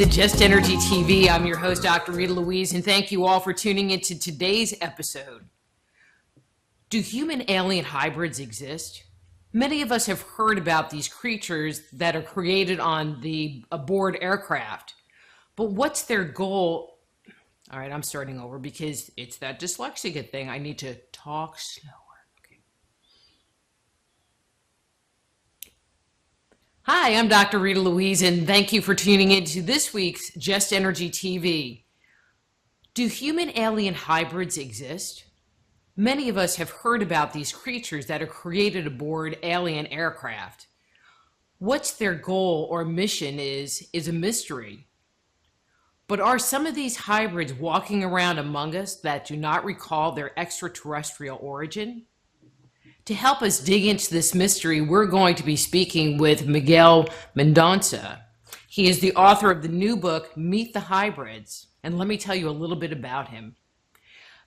to Just Energy TV. I'm your host, Dr. Rita Louise, and thank you all for tuning into today's episode. Do human alien hybrids exist? Many of us have heard about these creatures that are created on the aboard aircraft, but what's their goal? All right, I'm starting over because it's that dyslexia thing. I need to talk slower. Hi, I'm Dr. Rita Louise, and thank you for tuning in to this week's Just Energy TV. Do human alien hybrids exist? Many of us have heard about these creatures that are created aboard alien aircraft. What's their goal or mission is a mystery. But are some of these hybrids walking around among us that do not recall their extraterrestrial origin? To help us dig into this mystery, we're going to be speaking with Miguel Mendonca. He is the author of the new book, Meet the Hybrids, and let me tell you a little bit about him.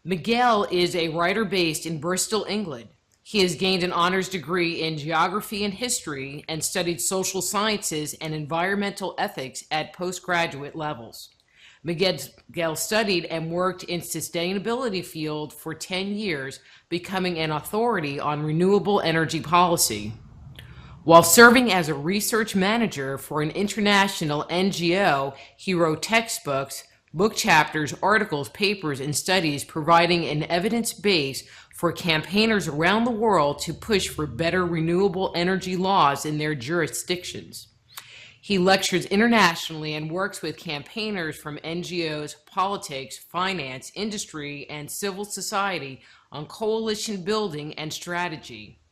Miguel is a writer based in Bristol, England. He has gained an honors degree in geography and history and studied social sciences and environmental ethics at postgraduate levels. Miguel studied and worked in sustainability field for 10 years, becoming an authority on renewable energy policy. While serving as a research manager for an international NGO, he wrote textbooks, book chapters, articles, papers, and studies providing an evidence base for campaigners around the world to push for better renewable energy laws in their jurisdictions. He lectures internationally and works with campaigners from NGOs, politics, finance, industry, and civil society on coalition building and strategy.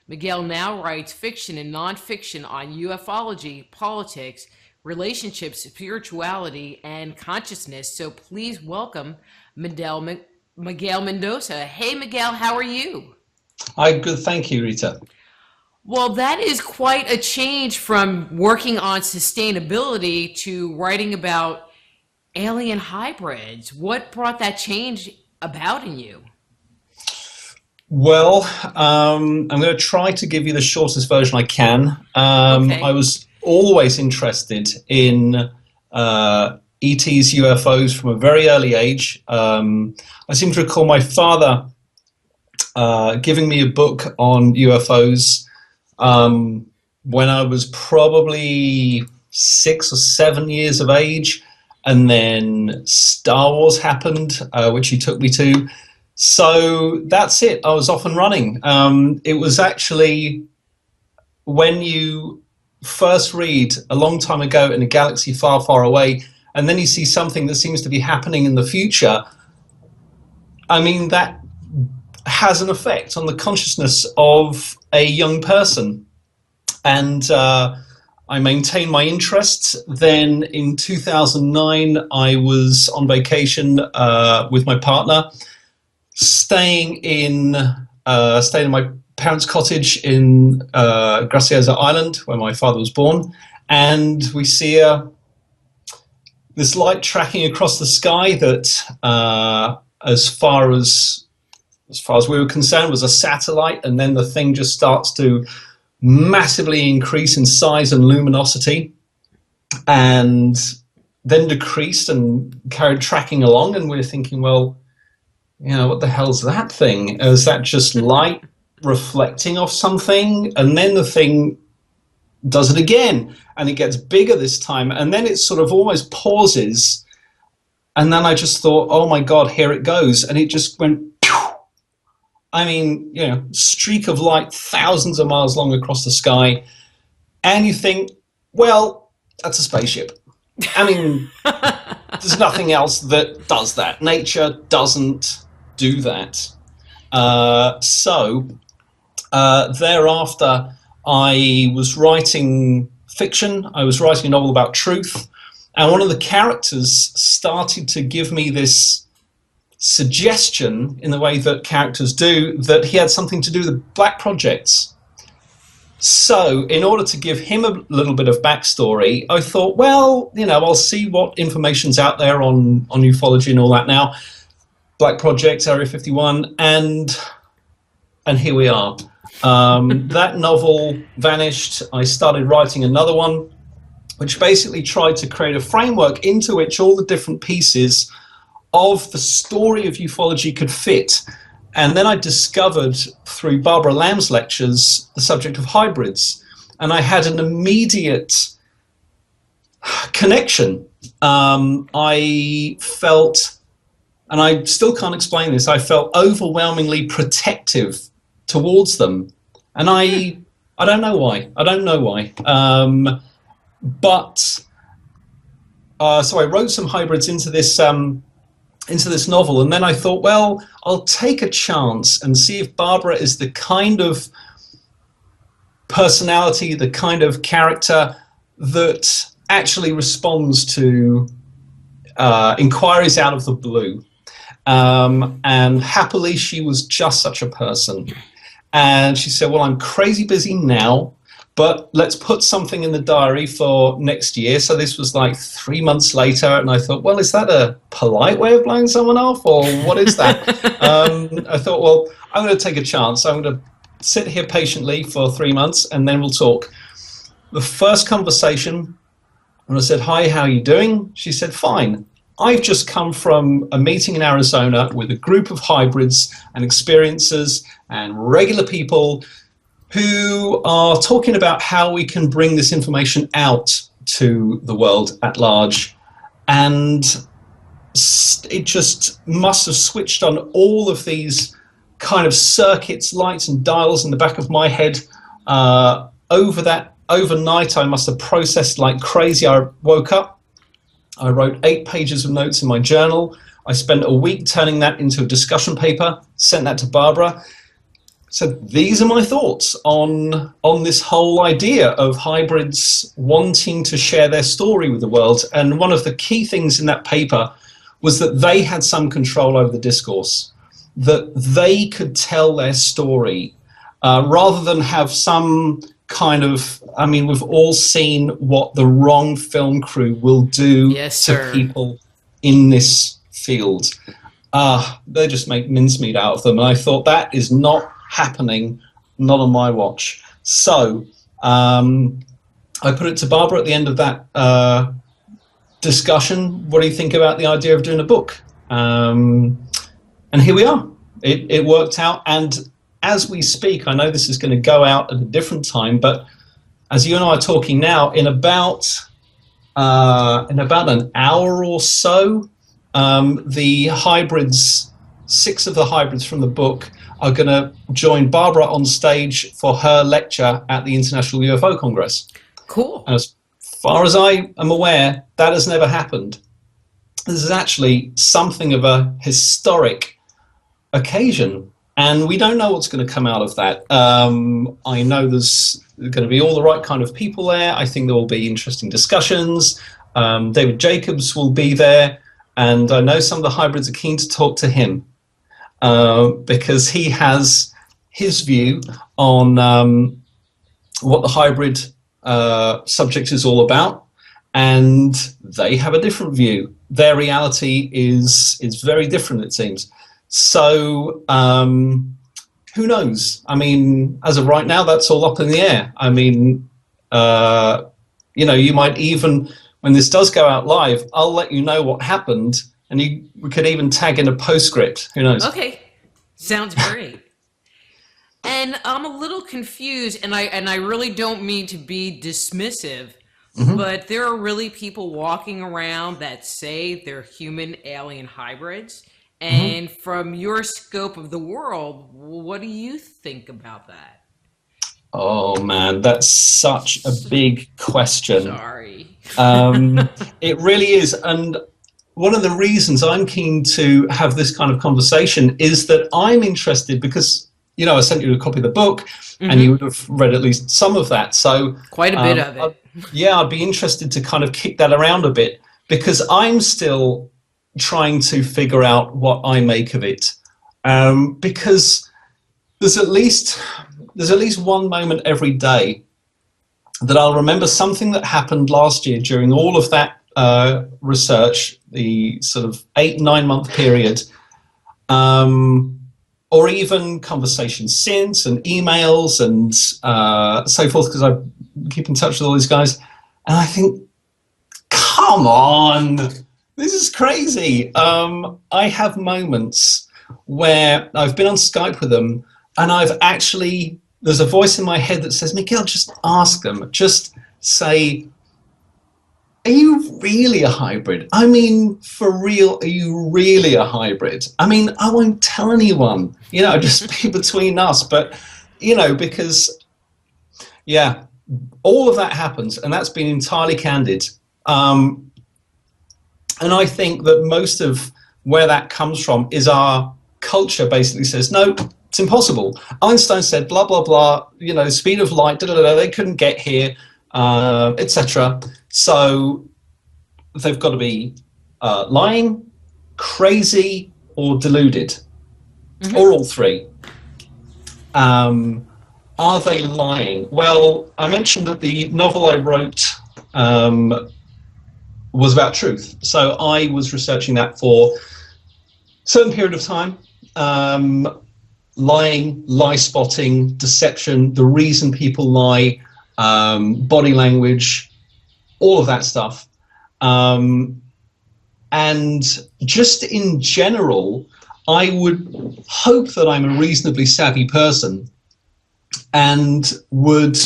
Miguel now writes fiction and nonfiction on ufology, politics, relationships, spirituality, and consciousness. So please welcome Miguel Mendonca. Hey, Miguel, how are you? Hi, good. Thank you, Rita. Well, that is quite a change from working on sustainability to writing about alien hybrids. What brought that change about in you? Well, I'm going to try to give you the shortest version I can. Okay. I was always interested in ETs, UFOs from a very early age. I seem to recall my father giving me a book on UFOs when I was probably 6 or 7 years of age, and then Star Wars happened, which he took me to. So that's it. I was off and running. It was actually when you first read a long time ago in a galaxy far, far away, and then you see something that seems to be happening in the future. I mean, that has an effect on the consciousness of a young person. And I maintained my interests. Then in 2009, I was on vacation with my partner, staying in my parents' cottage in Graciosa Island, where my father was born. And we see this light tracking across the sky that, as far as we were concerned, was a satellite, and then the thing just starts to massively increase in size and luminosity, and then decreased and carried tracking along. And we're thinking, well, what the hell's that thing? Is that just light reflecting off something? And then the thing does it again, and it gets bigger this time, and then it sort of almost pauses. And then I just thought, oh my God, here it goes. And it just went, pew! I mean, streak of light thousands of miles long across the sky. And you think, well, that's a spaceship. I mean, there's nothing else that does that. Nature doesn't do that. So thereafter, I was writing fiction. I was writing a novel about truth. And one of the characters started to give me this suggestion, in the way that characters do, that he had something to do with black projects. So in order to give him a little bit of backstory, I thought, well, I'll see what information's out there on ufology and all that now. Black projects, Area 51, and here we are. That novel vanished. I started writing another one, which basically tried to create a framework into which all the different pieces of the story of ufology could fit. And then I discovered through Barbara Lamb's lectures the subject of hybrids, and I had an immediate connection. I felt, and I still can't explain this, I felt overwhelmingly protective towards them. And I don't know why. I don't know why. So I wrote some hybrids into this novel, and then I thought, well, I'll take a chance and see if Barbara is the kind of personality, the kind of character that actually responds to inquiries out of the blue. And happily, she was just such a person. And she said, well, I'm crazy busy now, but let's put something in the diary for next year. So this was like 3 months later, and I thought, well, is that a polite way of blowing someone off, or what is that? I thought, well, I'm going to take a chance. I'm going to sit here patiently for 3 months, and then we'll talk. The first conversation, when I said, hi, how are you doing? She said, fine. I've just come from a meeting in Arizona with a group of hybrids and experiencers and regular people who are talking about how we can bring this information out to the world at large. And it just must have switched on all of these kind of circuits, lights and dials in the back of my head. Overnight, I must have processed like crazy. I woke up, I wrote 8 pages of notes in my journal. I spent a week turning that into a discussion paper, sent that to Barbara. So these are my thoughts on this whole idea of hybrids wanting to share their story with the world. And one of the key things in that paper was that they had some control over the discourse, that they could tell their story rather than have some kind of, I mean, we've all seen what the wrong film crew will do to people in this field. They just make mincemeat out of them. And I thought that is not happening, not on my watch. So I put it to Barbara at the end of that discussion. What do you think about the idea of doing a book? And here we are. It worked out. And as we speak, I know this is going to go out at a different time, but as you and I are talking now, in about an hour or so, the hybrids, 6 of the hybrids from the book, are going to join Barbara on stage for her lecture at the International UFO Congress. Cool. And as far as I am aware, that has never happened. This is actually something of a historic occasion, and we don't know what's going to come out of that. I know there's going to be all the right kind of people there. I think there will be interesting discussions. David Jacobs will be there, and I know some of the hybrids are keen to talk to him because he has his view on what the hybrid subject is all about, and they have a different view. Their reality is very different, it seems. So who knows? I mean, as of right now, that's all up in the air. I mean, you know, you might even, when this does go out live, I'll let you know what happened, and we could even tag in a postscript. Who knows? Okay, sounds great. And I'm a little confused, and I really don't mean to be dismissive, but there are really people walking around that say they're human alien hybrids. And from your scope of the world, what do you think about that? Oh man, that's such a big question. Sorry. It really is. And one of the reasons I'm keen to have this kind of conversation is that I'm interested because, you know, I sent you a copy of the book and you would have read at least some of that. So quite a bit of it. I'd be interested to kind of kick that around a bit because I'm still trying to figure out what I make of it, because there's at least one moment every day that I'll remember something that happened last year during all of that research, the sort of 8-9 month period, or even conversations since and emails and so forth, because I keep in touch with all these guys, and I think come on, this is crazy. I have moments where I've been on Skype with them, and there's a voice in my head that says, Miguel, just ask them, just say, are you really a hybrid? I mean, for real, are you really a hybrid? I mean, I won't tell anyone, just be between us. But, because, yeah, all of that happens, and that's been entirely candid. And I think that most of where that comes from is our culture basically says, no, it's impossible. Einstein said, blah, blah, blah, speed of light, they couldn't get here, etc. So they've got to be lying, crazy, or deluded, or all three. Are they lying? Well, I mentioned that the novel I wrote was about truth. So I was researching that for a certain period of time. Lying, lie spotting, deception, the reason people lie, body language, all of that stuff. And just in general, I would hope that I'm a reasonably savvy person and would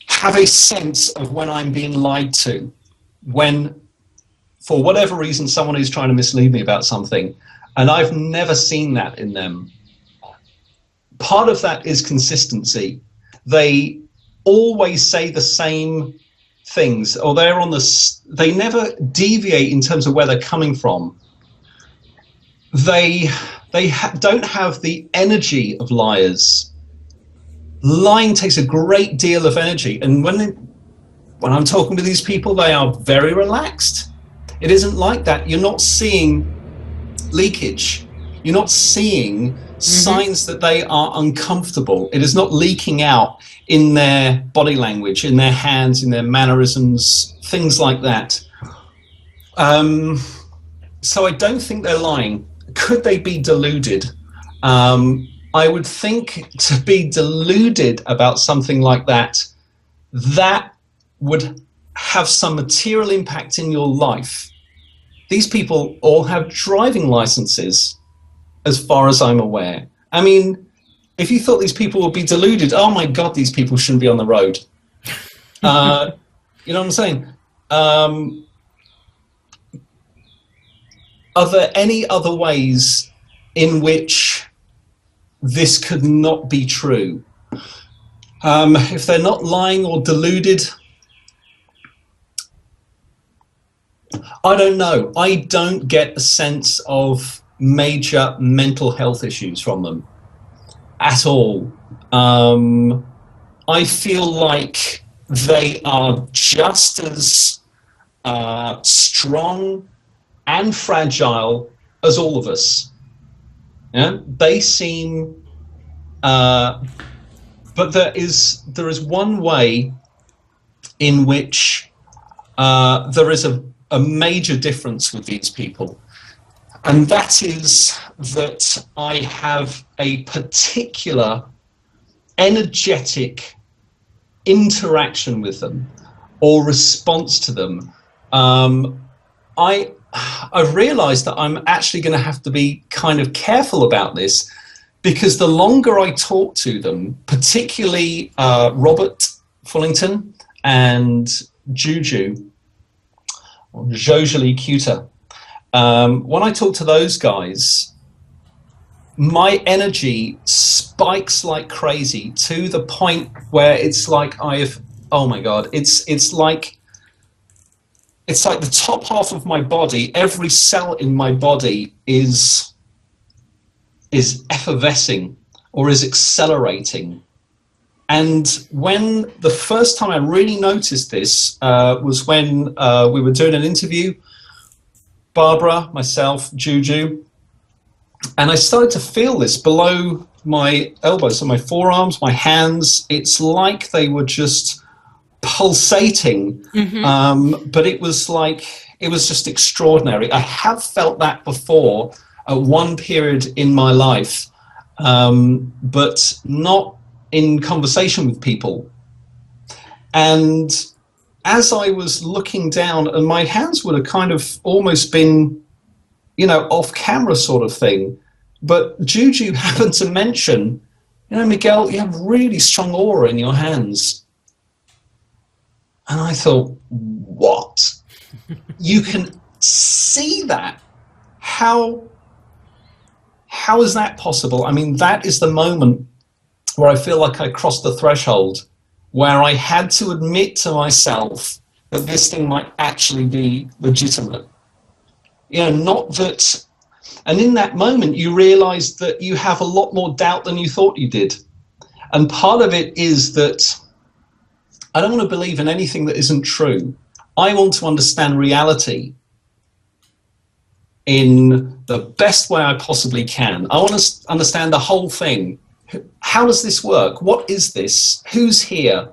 have a sense of when I'm being lied to, when, for whatever reason, someone is trying to mislead me about something. And I've never seen that in them. Part of that is consistency. They always say the same things, or they never deviate in terms of where they're coming from. They don't have the energy of liars. Lying takes a great deal of energy, and when I'm talking to these people, they are very relaxed. It isn't like that. You're not seeing leakage. You're not seeing signs that they are uncomfortable. It is not leaking out in their body language, in their hands, in their mannerisms, things like that. So I don't think they're lying. Could they be deluded? I would think to be deluded about something like that, that would have some material impact in your life. These people all have driving licenses, as far as I'm aware. I mean, if you thought these people would be deluded, oh my God, these people shouldn't be on the road. You know what I'm saying? Are there any other ways in which this could not be true? If they're not lying or deluded, I don't know. I don't get a sense of major mental health issues from them at all. I feel like they are just as strong and fragile as all of us. Yeah? They seem, but there is one way in which there is a major difference with these people, and that is that I have a particular energetic interaction with them or response to them. I've realized that I'm actually going to have to be kind of careful about this, because the longer I talk to them, particularly Robert Fullington and Juju, or Jojali Cuter, when I talk to those guys, my energy spikes like crazy to the point where it's like oh my God, it's like the top half of my body, every cell in my body is effervescing or is accelerating. And when the first time I really noticed this was when we were doing an interview, Barbara, myself, Juju, and I started to feel this below my elbows, so my forearms, my hands. It's like they were just pulsating, but it was just extraordinary. I have felt that before at one period in my life, but not in conversation with people. And as I was looking down, and my hands would have kind of almost been, off camera sort of thing. But Juju happened to mention, Miguel, you have really strong aura in your hands. And I thought, what? You can see that? How is that possible? I mean, that is the moment where I feel like I crossed the threshold, where I had to admit to myself that this thing might actually be legitimate. Not that... And in that moment, you realize that you have a lot more doubt than you thought you did. And part of it is that I don't want to believe in anything that isn't true. I want to understand reality in the best way I possibly can. I want to understand the whole thing. How does this work? What is this? Who's here?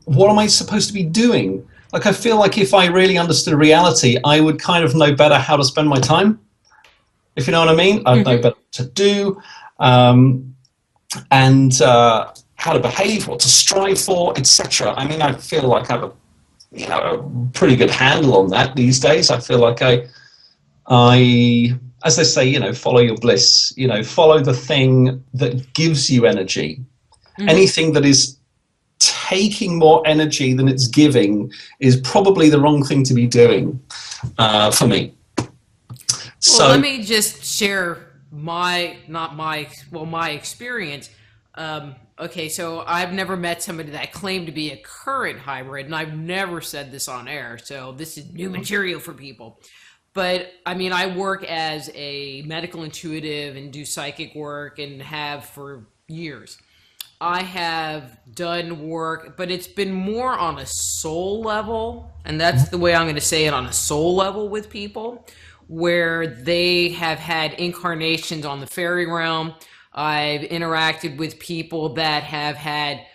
What am I supposed to be doing? Like, I feel like if I really understood reality, I would kind of know better how to spend my time, if you know what I mean. I'd know better what to do, and how to behave, what to strive for, etc. I mean, I feel like I have a pretty good handle on that these days. I feel like I, as they say, follow your bliss. Follow the thing that gives you energy. Anything that is taking more energy than it's giving is probably the wrong thing to be doing, for me. So let me just share my experience. Okay, so I've never met somebody that claimed to be a current hybrid, and I've never said this on air, so this is new material for people. But I mean, I work as a medical intuitive and do psychic work and have for years. I have done work, but it's been more on a soul level, and that's the way I'm going to say it, on a soul level with people, where they have had incarnations on the fairy realm. I've interacted with people that have had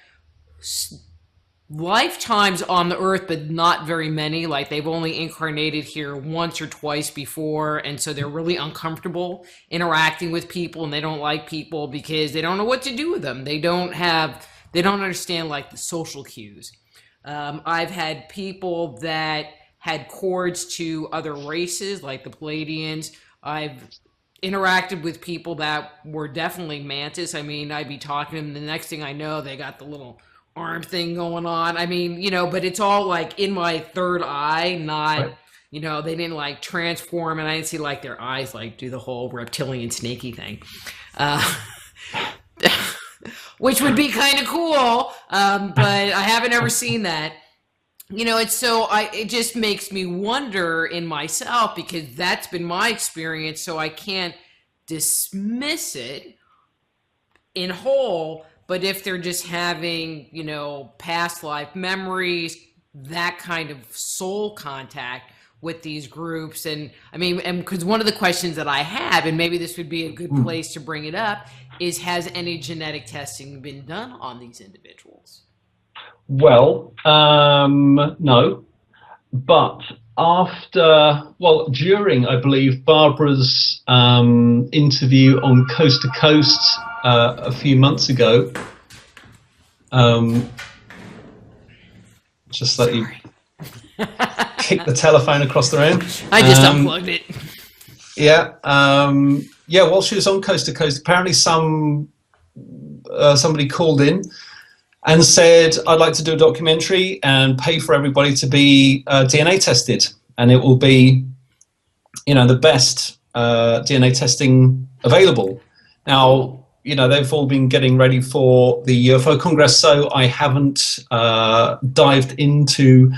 lifetimes on the earth, but not very many. Like, they've only incarnated here once or twice before, and so they're really uncomfortable interacting with people, and they don't like people because they don't know what to do with them. They don't understand like the social cues. I've had people that had cords to other races, like the Palladians. I've interacted with people that were definitely mantis. I mean, I'd be talking to them, the next thing I know, they got the little arm thing going on. I mean, but it's all like in my third eye, not, right. They didn't like transform, and I didn't see like their eyes like do the whole reptilian snaky thing, which would be kind of cool. But I haven't ever seen that. It just makes me wonder in myself, because that's been my experience. So I can't dismiss it in whole. But if they're just having, past life memories, that kind of soul contact with these groups. And I mean, and because one of the questions that I have, and maybe this would be a good place to bring it up, is has any genetic testing been done on these individuals? Well, no. But during, I believe, Barbara's interview on Coast to Coast a few months ago, just let you kick the telephone across the room. I just unplugged it. Yeah. While she was on Coast to Coast, apparently somebody called in and said, I'd like to do a documentary and pay for everybody to be DNA tested. And it will be, the best DNA testing available. Now, they've all been getting ready for the UFO Congress, so I haven't dived into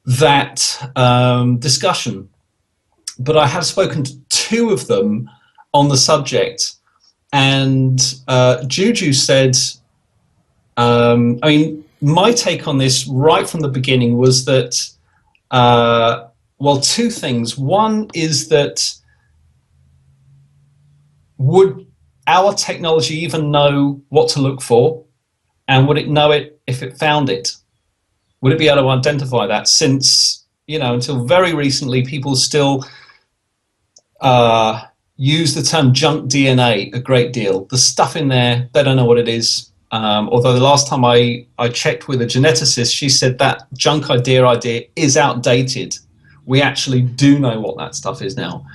that discussion. But I have spoken to two of them on the subject. And Juju said, my take on this right from the beginning was that, two things. One is that, would our technology even know what to look for? And would it know it if it found it? Would it be able to identify that? Since, until very recently, people still use the term junk DNA a great deal. The stuff in there, they don't know what it is. Although the last time I checked with a geneticist, she said that junk idea is outdated. We actually do know what that stuff is now.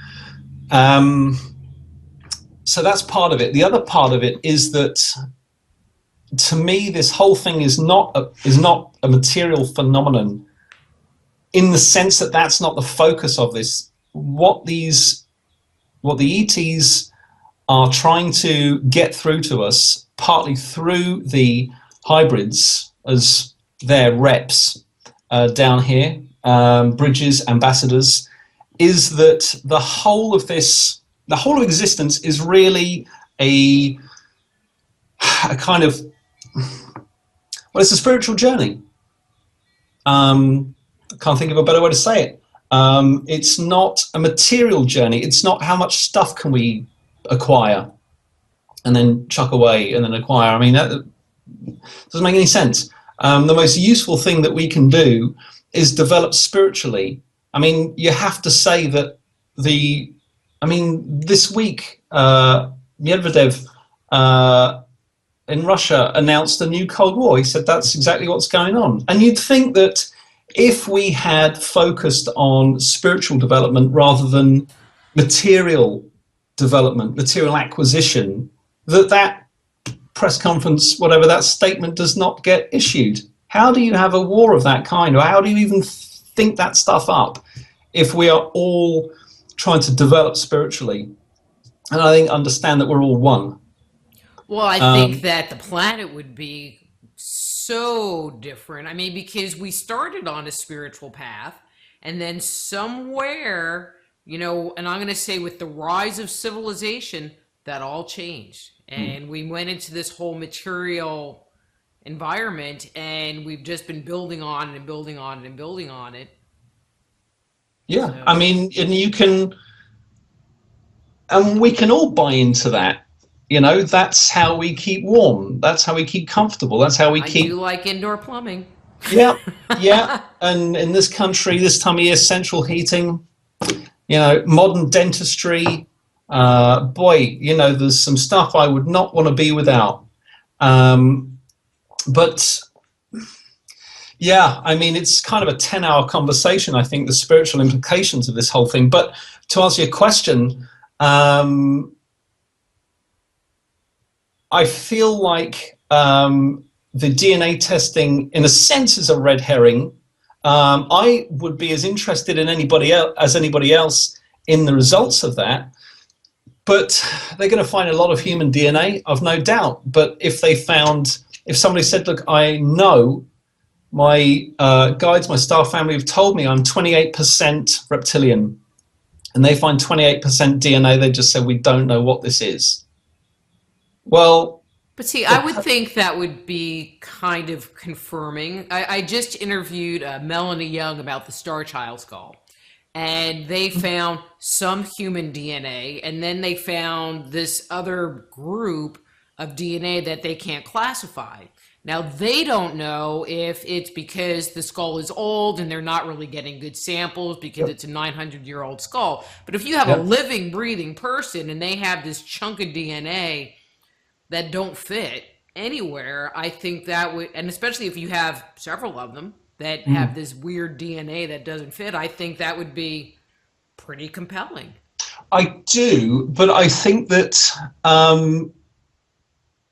So that's part of it. The other part of it is that, to me, this whole thing is not a material phenomenon, in the sense that that's not the focus of this. What the ETs are trying to get through to us, partly through the hybrids as their reps down here, bridges, ambassadors, is that the whole of existence is really a kind of, well, it's a spiritual journey. I can't think of a better way to say it. It's not a material journey. It's not how much stuff can we acquire and then chuck away and then acquire. I mean, that doesn't make any sense. The most useful thing that we can do is develop spiritually. I mean, you have to say that this week, Medvedev in Russia announced a new Cold War. He said that's exactly what's going on. And you'd think that if we had focused on spiritual development rather than material development, material acquisition, that press conference, whatever, that statement does not get issued. How do you have a war of that kind, or how do you even think that stuff up if we are all trying to develop spiritually? And I think understand that we're all one. Well, I think that the planet would be so different. I mean, because we started on a spiritual path, and then somewhere, and I'm going to say with the rise of civilization, that all changed. And we went into this whole material environment, and we've just been building on it and building on it and building on it. Yeah, so. I mean, and we can all buy into that. That's how we keep warm. That's how we keep comfortable. That's how we keep. I do like indoor plumbing. Yeah, yeah. And in this country, this time of year, central heating, modern dentistry. There's some stuff I would not want to be without. But yeah, I mean, it's kind of a 10-hour conversation, I think, the spiritual implications of this whole thing. But to answer your question, I feel like the DNA testing, in a sense, is a red herring. I would be as interested in anybody else in the results of that. But they're going to find a lot of human DNA, I've no doubt. But if somebody said, look, I know my guides, my star family have told me I'm 28% reptilian, and they find 28% DNA, they just say, we don't know what this is. Well, but see, I would think that would be kind of confirming. I just interviewed Melanie Young about the Star Child skull, and they found some human DNA, and then they found this other group of DNA that they can't classify. Now, they don't know if it's because the skull is old and they're not really getting good samples because it's a 900-year-old skull. But if you have a living, breathing person and they have this chunk of DNA that don't fit anywhere, I think that would, and especially if you have several of them that have this weird DNA that doesn't fit, I think that would be pretty compelling. I do, but I think that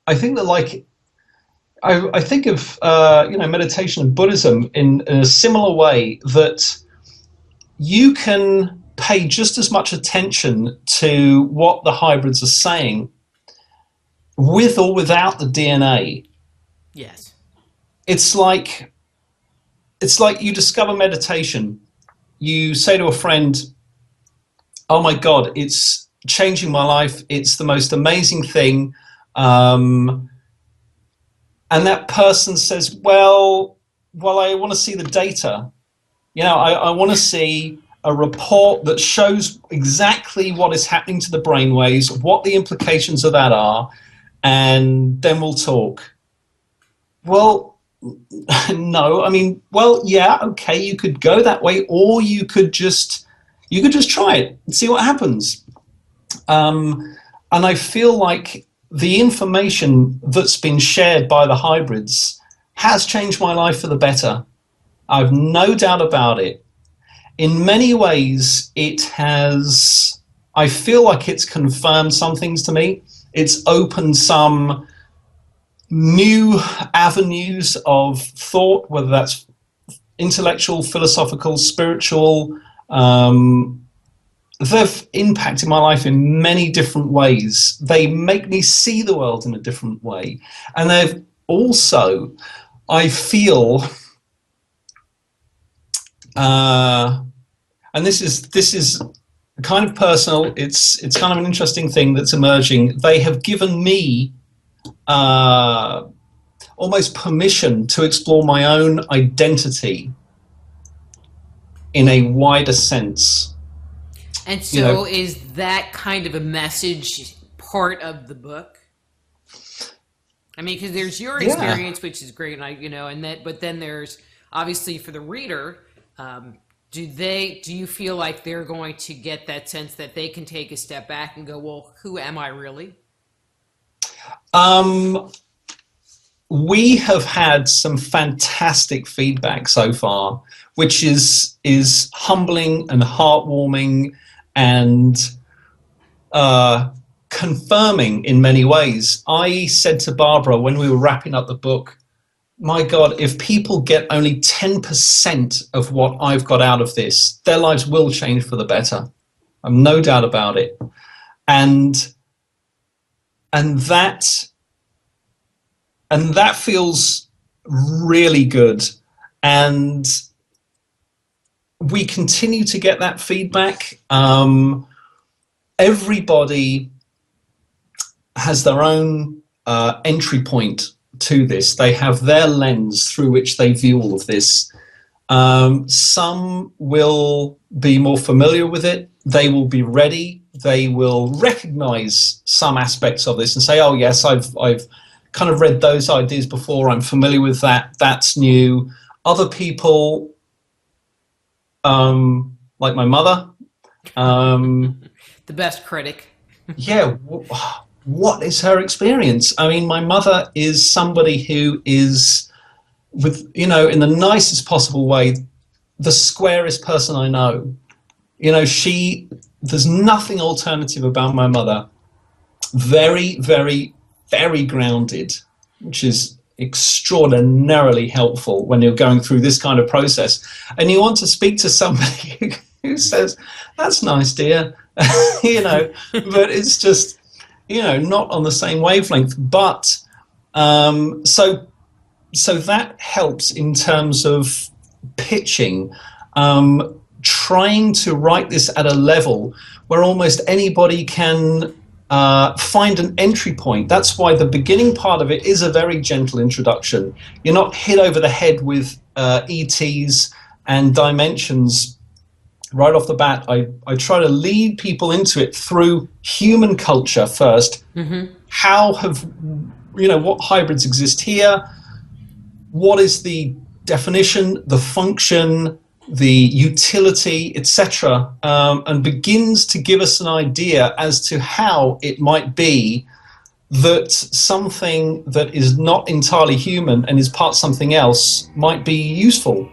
I think of meditation and Buddhism in a similar way, that you can pay just as much attention to what the hybrids are saying with or without the DNA. Yes. It's like you discover meditation. You say to a friend, oh my God, it's changing my life. It's the most amazing thing. And that person says, well, I want to see the data. I want to see a report that shows exactly what is happening to the brainwaves, what the implications of that are, and then we'll talk. Well, no, I mean, well, yeah, okay, you could go that way, or you could just try it and see what happens. And I feel like the information that's been shared by the hybrids has changed my life for the better. I've no doubt about it. In many ways, it has, I feel like it's confirmed some things to me. It's opened some new avenues of thought, whether that's intellectual, philosophical, spiritual. They've impacted my life in many different ways. They make me see the world in a different way. And they've also, I feel, and this is kind of personal, it's kind of an interesting thing that's emerging. They have given me almost permission to explore my own identity in a wider sense. And so is that kind of a message part of the book? I mean, because there's your experience, which is great, and but then there's obviously for the reader, do you feel like they're going to get that sense that they can take a step back and go, well, who am I really? We have had some fantastic feedback so far, which is humbling and heartwarming and confirming in many ways. I said to Barbara when we were wrapping up the book, my God, if people get only 10% of what I've got out of this, their lives will change for the better. I've no doubt about it. And that feels really good. And we continue to get that feedback. Everybody has their own entry point to this. They have their lens through which they view all of this. Some will be more familiar with it. They will be ready. They will recognize some aspects of this and say, oh yes, I've kind of read those ideas before. I'm familiar with that. That's new. Other people, like my mother. The best critic. Yeah. What is her experience? I mean, my mother is somebody who is, in the nicest possible way, the squarest person I know. There's nothing alternative about my mother. Very, very, very grounded, which is extraordinarily helpful when you're going through this kind of process. And you want to speak to somebody who says, that's nice, dear, but it's just, not on the same wavelength. But so that helps in terms of pitching, trying to write this at a level where almost anybody can find an entry point. That's why the beginning part of it is a very gentle introduction. You're not hit over the head with ETs and dimensions right off the bat. I try to lead people into it through human culture first. Mm-hmm. What hybrids exist here? What is the definition, the function, the utility, etc., and begins to give us an idea as to how it might be that something that is not entirely human and is part something else might be useful.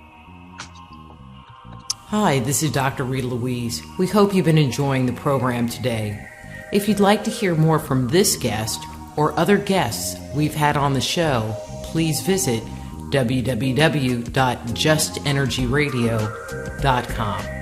Hi, this is Dr. Rita Louise. We hope you've been enjoying the program today. If you'd like to hear more from this guest or other guests we've had on the show, please visit www.justenergyradio.com.